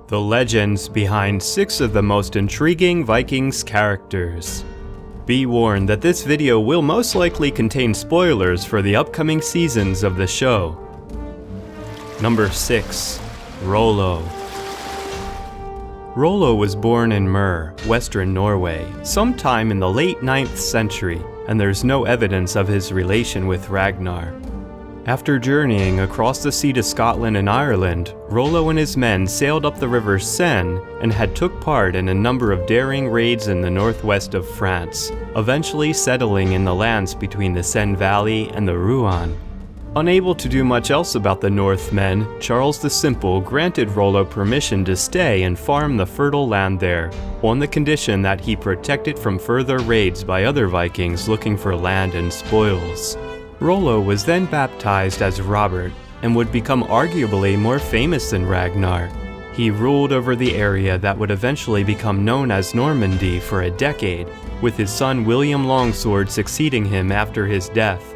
The legends behind 6 of the most intriguing Vikings characters. Be warned that this video will most likely contain spoilers for the upcoming seasons of the show. Number 6. Rollo. Rollo was born in Mør, western Norway, sometime in the late 9th century, and there's no evidence of his relation with Ragnar. After journeying across the sea to Scotland and Ireland, Rollo and his men sailed up the river Seine and had took part in a number of daring raids in the northwest of France, eventually settling in the lands between the Seine Valley and the Rouen. Unable to do much else about the Northmen, Charles the Simple granted Rollo permission to stay and farm the fertile land there, on the condition that he protect it from further raids by other Vikings looking for land and spoils. Rollo was then baptized as Robert and would become arguably more famous than Ragnar. He ruled over the area that would eventually become known as Normandy for a decade, with his son William Longsword succeeding him after his death.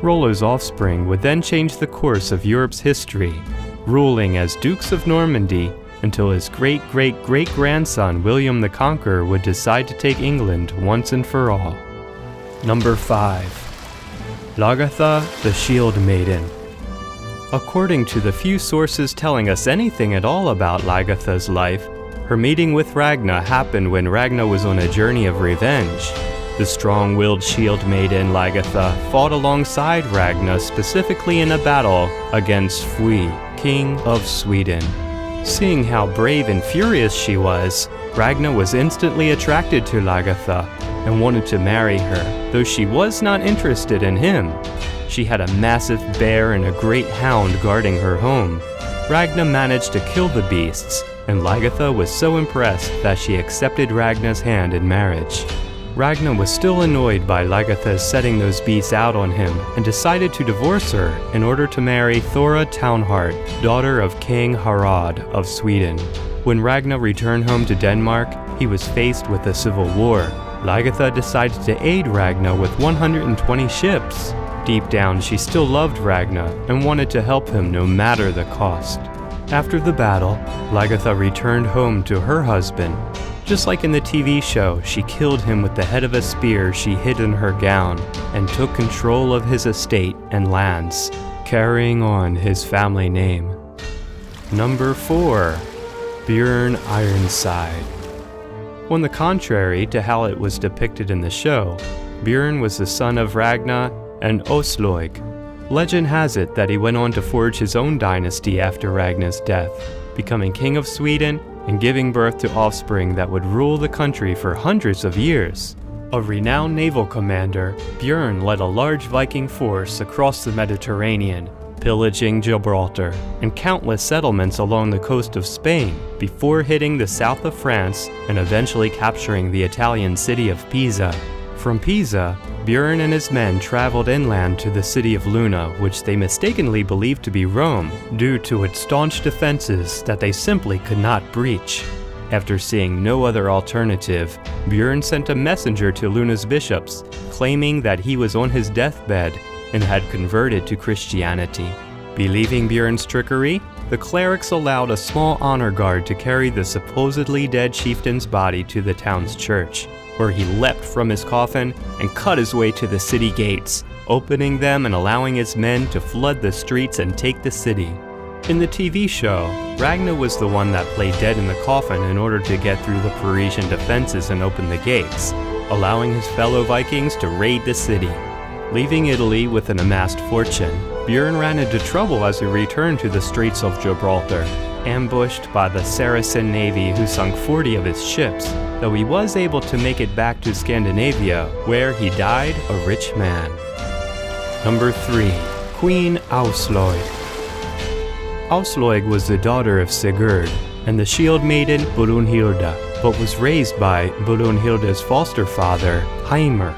Rollo's offspring would then change the course of Europe's history, ruling as Dukes of Normandy until his great-great-great-grandson William the Conqueror would decide to take England once and for all. Number 5. Lagertha, the Shield Maiden. According to the few sources telling us anything at all about Lagertha's life, her meeting with Ragnar happened when Ragnar was on a journey of revenge. The strong-willed Shield Maiden Lagertha fought alongside Ragnar specifically in a battle against Fui, King of Sweden. Seeing how brave and furious she was, Ragnar was instantly attracted to Lagertha and wanted to marry her, though she was not interested in him. She had a massive bear and a great hound guarding her home. Ragnar managed to kill the beasts, and Lagertha was so impressed that she accepted Ragnar's hand in marriage. Ragnar was still annoyed by Lagertha's setting those beasts out on him and decided to divorce her in order to marry Thora Townheart, daughter of King Harald of Sweden. When Ragnar returned home to Denmark, he was faced with a civil war. Lagertha decided to aid Ragnar with 120 ships. Deep down, she still loved Ragnar and wanted to help him no matter the cost. After the battle, Lagertha returned home to her husband. Just like in the TV show, she killed him with the head of a spear she hid in her gown and took control of his estate and lands, carrying on his family name. Number 4. Bjorn Ironside. On the contrary to how it was depicted in the show, Bjorn was the son of Ragnar and Åslaug. Legend has it that he went on to forge his own dynasty after Ragnar's death, becoming king of Sweden and giving birth to offspring that would rule the country for hundreds of years. A renowned naval commander, Bjorn led a large Viking force across the Mediterranean, pillaging Gibraltar and countless settlements along the coast of Spain before hitting the south of France and eventually capturing the Italian city of Pisa. From Pisa, Bjorn and his men traveled inland to the city of Luna, which they mistakenly believed to be Rome, due to its staunch defenses that they simply could not breach. After seeing no other alternative, Bjorn sent a messenger to Luna's bishops, claiming that he was on his deathbed and had converted to Christianity. Believing Bjorn's trickery, the clerics allowed a small honor guard to carry the supposedly dead chieftain's body to the town's church, where he leapt from his coffin and cut his way to the city gates, opening them and allowing his men to flood the streets and take the city. In the TV show, Ragnar was the one that played dead in the coffin in order to get through the Parisian defenses and open the gates, allowing his fellow Vikings to raid the city. Leaving Italy with an amassed fortune, Bjorn ran into trouble as he returned to the Straits of Gibraltar, ambushed by the Saracen navy who sunk 40 of his ships, though he was able to make it back to Scandinavia, where he died a rich man. Number 3. Queen Åslaug. Åslaug was the daughter of Sigurd and the shield maiden Brunhilda, but was raised by Brunhilda's foster father, Heimir.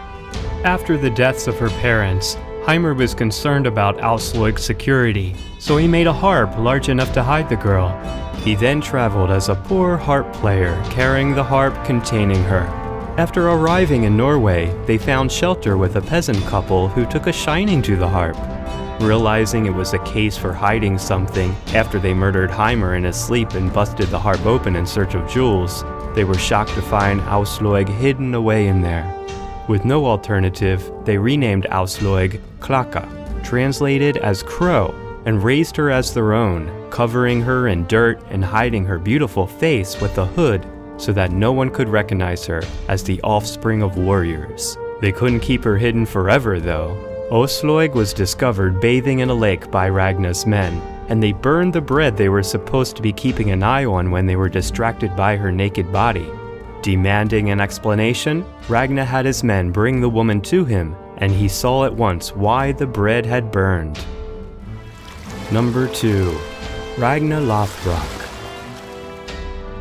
After the deaths of her parents, Heimir was concerned about Åslaug's security, so he made a harp large enough to hide the girl. He then traveled as a poor harp player, carrying the harp containing her. After arriving in Norway, they found shelter with a peasant couple who took a shining to the harp. Realizing it was a case for hiding something after they murdered Heimer in his sleep and busted the harp open in search of jewels, they were shocked to find Áslaug hidden away in there. With no alternative, they renamed Áslaug Klaka, translated as crow, and raised her as their own, covering her in dirt and hiding her beautiful face with a hood so that no one could recognize her as the offspring of warriors. They couldn't keep her hidden forever though. Áslaug was discovered bathing in a lake by Ragnar's men, and they burned the bread they were supposed to be keeping an eye on when they were distracted by her naked body. Demanding an explanation, Ragnar had his men bring the woman to him, and he saw at once why the bread had burned. Number 2. Ragnar Lothbrok.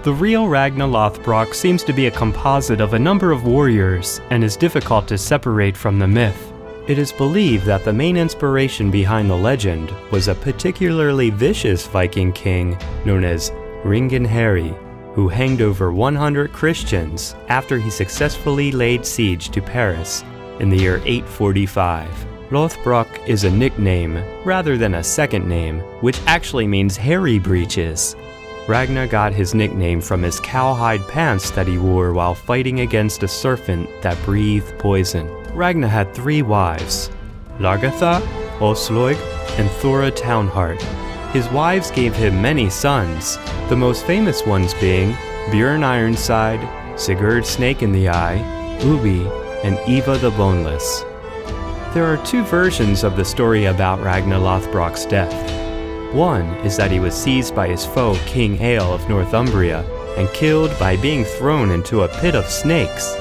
The real Ragnar Lothbrok seems to be a composite of a number of warriors and is difficult to separate from the myth. It is believed that the main inspiration behind the legend was a particularly vicious Viking king known as Ringenheri, who hanged over 100 Christians after he successfully laid siege to Paris in the year 845. Lothbrok is a nickname rather than a second name, which actually means hairy breeches. Ragnar got his nickname from his cowhide pants that he wore while fighting against a serpent that breathed poison. Ragnar had 3 wives, Lagertha, Áslaug, and Thora Townheart. His wives gave him many sons, the most famous ones being Björn Ironside, Sigurd Snake in the Eye, Ubi, and Eva the Boneless. There are 2 versions of the story about Ragnar Lothbrok's death. One is that he was seized by his foe King Eal of Northumbria and killed by being thrown into a pit of snakes.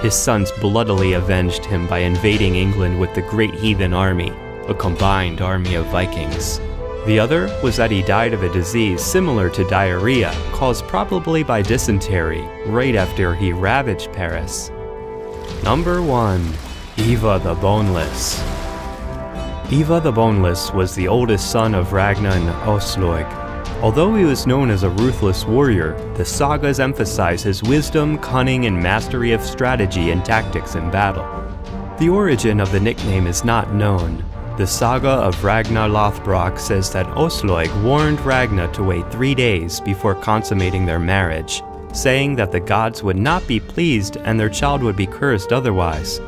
His sons bloodily avenged him by invading England with the Great Heathen Army, a combined army of Vikings. The other was that he died of a disease similar to diarrhea, caused probably by dysentery, right after he ravaged Paris. Number 1. Eva the Boneless. Eva the Boneless was the oldest son of Ragnar and Áslaug. Although he was known as a ruthless warrior, the sagas emphasize his wisdom, cunning, and mastery of strategy and tactics in battle. The origin of the nickname is not known. The saga of Ragnar Lothbrok says that Áslaug warned Ragnar to wait 3 days before consummating their marriage, saying that the gods would not be pleased and their child would be cursed otherwise.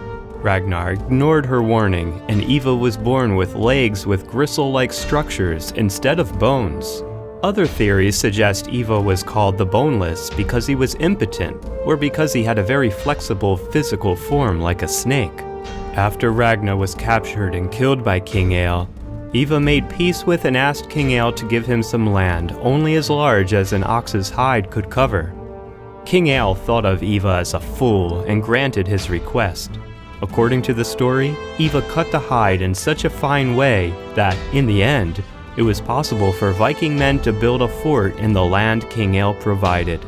Ragnar ignored her warning, and Eva was born with legs with gristle-like structures instead of bones. Other theories suggest Eva was called the Boneless because he was impotent, or because he had a very flexible physical form like a snake. After Ragnar was captured and killed by King Eal, Eva made peace with and asked King Eal to give him some land only as large as an ox's hide could cover. King Eal thought of Eva as a fool and granted his request. According to the story, Eva cut the hide in such a fine way that, in the end, it was possible for Viking men to build a fort in the land King Eal provided.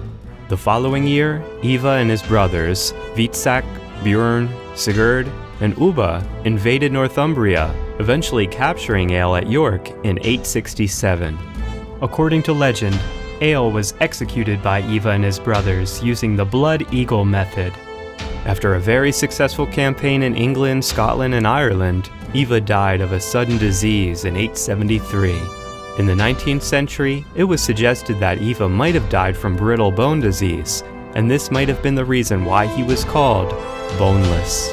The following year, Eva and his brothers, Hvitsak, Björn, Sigurd, and Ubba invaded Northumbria, eventually capturing Eal at York in 867. According to legend, Eal was executed by Eva and his brothers using the blood eagle method. After a very successful campaign in England, Scotland, and Ireland, Eva died of a sudden disease in 873. In the 19th century, it was suggested that Eva might have died from brittle bone disease, and this might have been the reason why he was called Boneless.